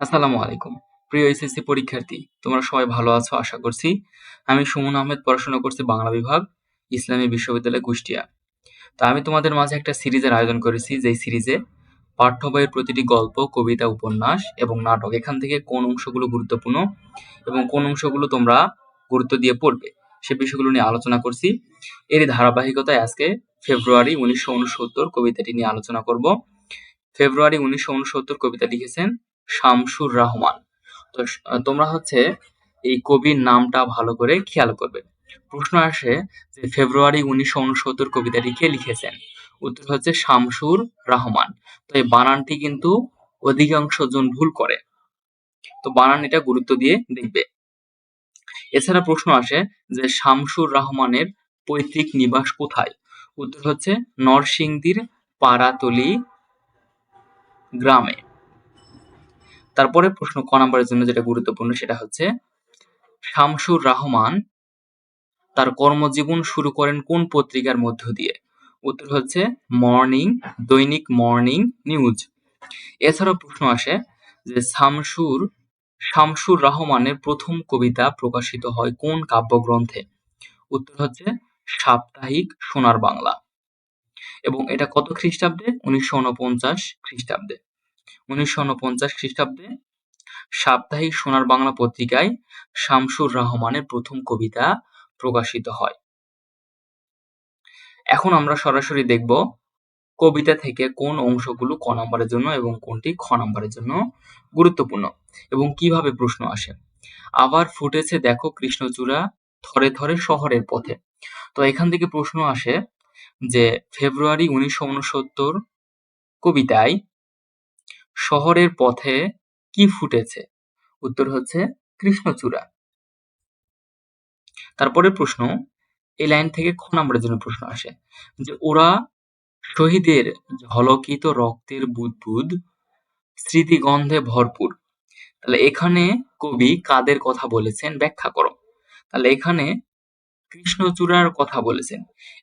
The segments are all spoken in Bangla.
আসসালামু আলাইকুম। প্রিয় এসএসসি পরীক্ষার্থী, তোমরা সবাই ভালো আছো আশা করছি। আমি সুমন আহমেদ পড়াশোনা করছি বাংলা বিভাগ, ইসলামী বিশ্ববিদ্যালয় কুষ্টিয়া। তো আমি তোমাদের মাঝে একটা সিরিজের আয়োজন করেছি, যেই সিরিজে পাঠ্য বইয়ের প্রতিটি গল্প, কবিতা, উপন্যাস এবং নাটক এখান থেকে কোন অংশগুলো গুরুত্বপূর্ণ এবং কোন অংশগুলো তোমরা গুরুত্ব দিয়ে পড়বে সে বিষয়গুলো নিয়ে আলোচনা করছি। এরই ধারাবাহিকতায় আজকে ফেব্রুয়ারি 1969 কবিতাটি নিয়ে আলোচনা করব। ফেব্রুয়ারি 1969 কবিতা লিখেছেন শামসুর রাহমান। তো তোমরা এই কবির নামটা ভালো করে খেয়াল করবে। প্রশ্ন আসে যে ফেব্রুয়ারি 1969 কবিতাটি কে লিখেছেন? উত্তর হচ্ছে শামসুর রাহমান। তো এই বানানটি কিন্তু অধিকাংশ জন ভুল করে, তো বানান এটা গুরুত্ব দিয়ে দেখবে। এছাড়া প্রশ্ন আসে যে শামসুর রহমানের পৈতৃক নিবাস কোথায়? উত্তর হচ্ছে নরসিংদীর পাড়াতলী গ্রামে। তারপরে প্রশ্ন ক নাম্বারের জন্য যেটা গুরুত্বপূর্ণ সেটা হচ্ছে শামসুর রাহমান তার কর্মজীবন শুরু করেন কোন পত্রিকার মধ্য দিয়ে? উত্তর হচ্ছে দৈনিক মর্নিং নিউজ। এছাড়াও প্রশ্ন আসে যে শামসুর রাহমানের প্রথম কবিতা প্রকাশিত হয় কোন কাব্যগ্রন্থে? উত্তর হচ্ছে সাপ্তাহিক সোনার বাংলা। এবং এটা কত খ্রিস্টাব্দে? 1949 খ্রিস্টাব্দে। 1949 খ্রিস্টাব্দে সাপ্তাহিক সোনার বাংলা পত্রিকায় শামসুর রাহমানের প্রথম কবিতা প্রকাশিত হয়। এখন আমরা সরাসরি দেখব কবিতা থেকে কোন অংশগুলো ক নাম্বারের জন্য এবং কোনটি খ নাম্বারের জন্য গুরুত্বপূর্ণ এবং কিভাবে প্রশ্ন আসে। আবার ফুটেছে দেখো কৃষ্ণচূড়া থরে থরে শহরের পথে। তো এখান থেকে প্রশ্ন আসে যে ফেব্রুয়ারি 1969 কবিতায় শহরের পথে কি ফুটেছে? উত্তর হচ্ছে কৃষ্ণচূড়া। তারপরে প্রশ্ন, এই লাইন থেকে খ নাম্বারের জন্য প্রশ্ন আসে যে ওরা শহীদের ঝলকিত রক্তের বুদবুদ স্মৃতিগন্ধে ভরপুর। তাহলে এখানে কবি কাদের কথা বলেছেন ব্যাখ্যা করো। তাহলে এখানে কৃষ্ণচূড়ার কথা বলেছেন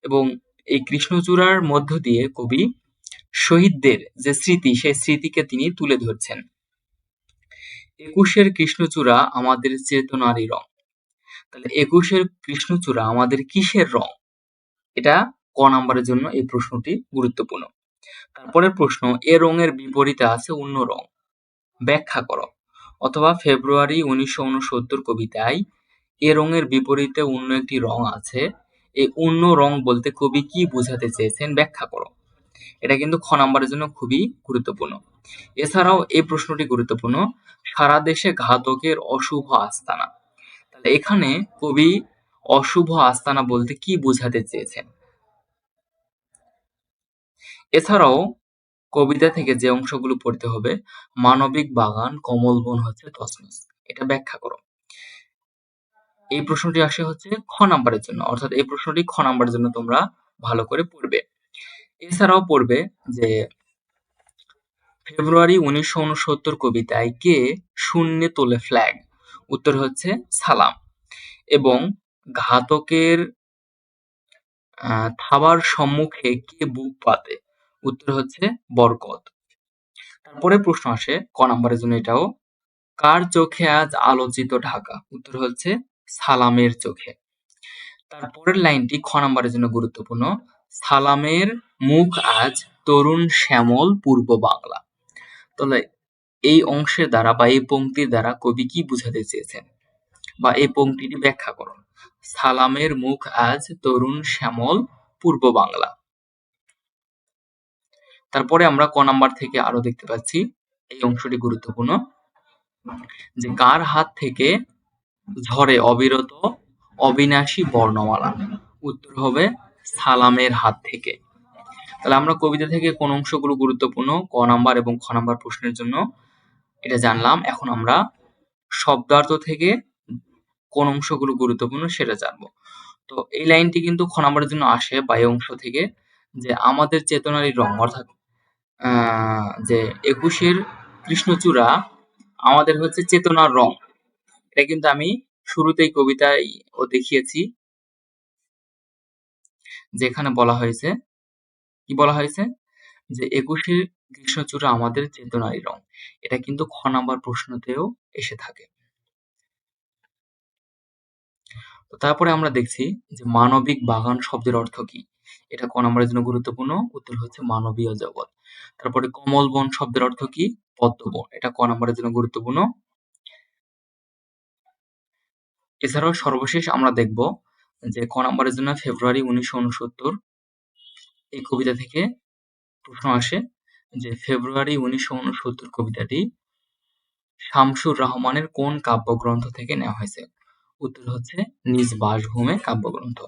এবং এই কৃষ্ণচূড়ার মধ্য দিয়ে কবি শহীদদের যে স্মৃতি সেই স্মৃতিকে তিনি তুলে ধরছেন। 21-এর কৃষ্ণচূড়া আমাদের চেতনারই রং। তাহলে 21-এর কৃষ্ণচূড়া আমাদের কিসের রং? এটা ক নাম্বারের জন্য এই প্রশ্নটি গুরুত্বপূর্ণ। তারপরের প্রশ্ন, এ রঙের বিপরীতে আছে অন্য রং, ব্যাখ্যা করো। অথবা ফেব্রুয়ারি 1969 কবিতায় এ রঙের বিপরীতে অন্য একটি রং আছে, এই অন্য রং বলতে কবি কি বোঝাতে চেয়েছেন ব্যাখ্যা করো। এটা কিন্তু খ নাম্বারের জন্য খুবই গুরুত্বপূর্ণ। এছাড়াও এই প্রশ্নটি গুরুত্বপূর্ণ, সারা দেশে ঘাতকের অশুভ আস্তানা। তাহলে এখানে কবি অশুভ আস্তানা বলতে কি বোঝাতে চেয়েছেন। এছাড়াও কবিতা থেকে যে অংশগুলো পড়তে হবে, মানবিক বাগান কমল বন হচ্ছে তছনছ, এটা ব্যাখ্যা করো। এই প্রশ্নটি আসে খ নাম্বারের জন্য, অর্থাৎ এই প্রশ্নটি খ নাম্বারের জন্য তোমরা ভালো করে পড়বে। এছাড়াও পড়বে যে ফেব্রুয়ারি 1969 কবিতায় কে শূন্যে তোলে ফ্ল্যাগ? উত্তর হচ্ছে সালাম। এবং ঘাতকের থাবার সম্মুখে কে বুক পাতে? উত্তর হচ্ছে বরকত। তারপরে প্রশ্ন আসে ক নাম্বারের জন্য, এটাও কার চোখে আজ আলোচিত ঢাকা? উত্তর হচ্ছে সালামের চোখে। তারপরের লাইনটি খ নাম্বারের জন্য গুরুত্বপূর্ণ, সালামের মুখ আজ তরুণ শ্যামল পূর্ব বাংলা। তাহলে এই অংশের দ্বারা বা এই পংক্তির দ্বারা কবি কি বুঝাতে চেয়েছেন বা এই পংক্তিটি ব্যাখ্যা করো। সালামের মুখ আজ তরুণ শ্যামল পূর্ব বাংলা। তারপরে আমরা ক নাম্বার থেকে আরো দেখতে পাচ্ছি, এই অংশটি গুরুত্বপূর্ণ, যে কার হাত থেকে ঝরে অবিরত অবিনাশী বর্ণমালা? উত্তর হবে সালামের হাত থেকে। তাহলে আমরা কবিতা থেকে কোন অংশগুলো গুরুত্বপূর্ণ ক নাম্বার এবং খ নাম্বার প্রশ্নের জন্য এটা জানলাম। এখন আমরা শব্দার্থ থেকে কোন অংশগুলো গুরুত্বপূর্ণ সেটা জানবো। তো এই লাইনটি কিন্তু খ নাম্বারের জন্য আসে বা এই অংশ থেকে, যে আমাদের চেতনারই রং, অর্থাৎ যে 21-এর কৃষ্ণচূড়া আমাদের হচ্ছে চেতনার রং। এটা কিন্তু আমি শুরুতেই কবিতায় দেখিয়েছি, যেখানে বলা হয়েছে কি বলা হয়েছে যে 21-এর কৃষ্ণচূড়া আমাদের চেতনারই রং। এটা কিন্তু খ নাম্বার প্রশ্নতেও এসে থাকে। তো তারপরে আমরা দেখছি যে মানবিক বাগান শব্দের অর্থ কি? এটা ক নাম্বারের জন্য গুরুত্বপূর্ণ। উত্তর হচ্ছে মানবীয় জগৎ। তারপরে কমল বন শব্দের অর্থ কি? পদ্মবন। এটা ক নাম্বারের জন্য গুরুত্বপূর্ণ। এছাড়াও সর্বশেষ আমরা দেখব যে ক নাম্বারের জন্য ফেব্রুয়ারি ১৯৬৯ এই কবিতা থেকে প্রশ্ন আসে যে ফেব্রুয়ারি ১৯৬৯ কবিতাটি শামসুর রাহমানের কোন কাব্যগ্রন্থ থেকে নেওয়া হয়েছে? উত্তর হচ্ছে নিজ বাসভূমে কাব্যগ্রন্থ।